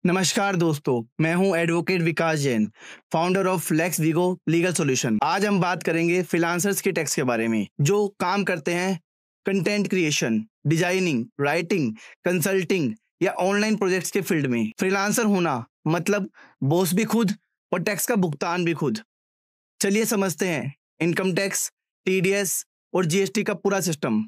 नमस्कार दोस्तों, मैं हूं advocate Vikas Jain, founder of Lex Vigo Legal Solution. आज हम बात करेंगे फ्रीलांसर्स के टैक्स के बारे में जो काम करते हैं content creation, designing, writing, consulting या ऑनलाइन प्रोजेक्ट्स के फील्ड में। फ्रीलांसर होना मतलब बॉस भी खुद और टैक्स का भुगतान भी खुद। चलिए समझते हैं इनकम टैक्स, टीडीएस और जीएसटी का पूरा सिस्टम।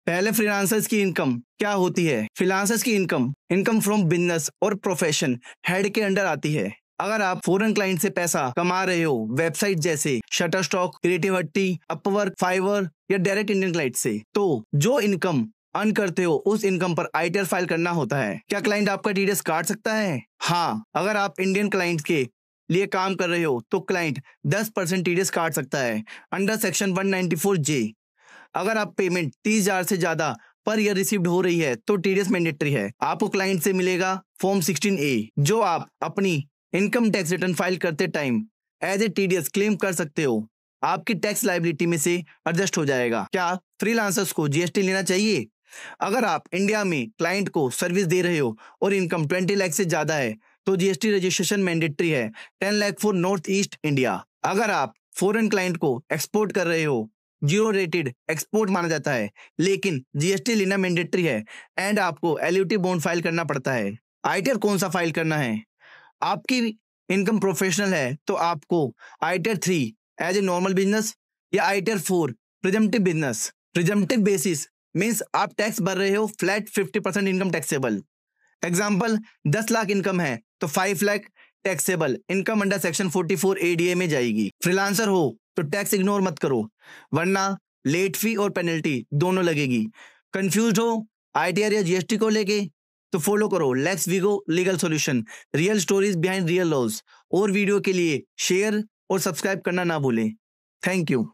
पहले फ्रीलांसर्स की इनकम क्या होती है। फ्रीलांसर्स की इनकम फ्रॉम बिजनेस और प्रोफेशन हेड के अंडर आती है। अगर आप फॉरेन क्लाइंट से पैसा कमा रहे हो, वेबसाइट जैसे शटरस्टॉक, क्रिएटिविटी, अपवर्क, फाइवर या डायरेक्ट इंडियन क्लाइंट से, तो जो इनकम अर्न करते हो उस इनकम पर आईटीआर फाइल करना होता है। क्या क्लाइंट आपका टीडीएस काट सकता है? हाँ, अगर आप इंडियन क्लाइंट के लिए काम कर रहे हो तो क्लाइंट 10% टीडीएस काट सकता है अंडर सेक्शन 194J। अगर आप पेमेंट 30,000 से ज्यादा पर ईयर रिसीव्ड हो रही है तो टीडीएस मैंडेटरी है। आपको क्लाइंट से मिलेगा फॉर्म 16A जो आप अपनी इनकम टैक्स रिटर्न फाइल करते time as a TDS claim कर सकते हो। आपकी टैक्स लायबिलिटी में से एडजस्ट हो जाएगा। क्या फ्रीलांसर्स को जीएसटी लेना चाहिए? अगर आप इंडिया में क्लाइंट को सर्विस दे रहे हो और इनकम 20 लाख से ज्यादा है तो जीएसटी रजिस्ट्रेशन मैंडेटरी है 10 lakh for north east India. अगर आप फॉरेन क्लाइंट को एक्सपोर्ट कर रहे हो, जीरो रेटेड एक्सपोर्ट माना जाता है, लेकिन जीएसटी लेना मैंडेटरी है एंड आपको एलयूटी बॉन्ड फाइल करना पड़ता है। आईटीआर कौन सा फाइल करना है? आपकी इनकम प्रोफेशनल है तो आपको ITR 3 as a normal business या ITR 4 presumptive business. Presumptive basis means आप टैक्स भर रहे हो flat 50% income taxable. Example 10 lakh income है तो 5 lakh taxable income under section 44 ADA में जाएगी। फ्रीलांसर हो तो टैक्स इग्नोर मत करो वरना लेट फी और पेनल्टी दोनों लगेगी। कंफ्यूज हो आईटीआर या जीएसटी को लेके तो फॉलो करो Lex Vigo Legal Solution, real stories behind real laws. और वीडियो के लिए शेयर और सब्सक्राइब करना ना भूलें। Thank you.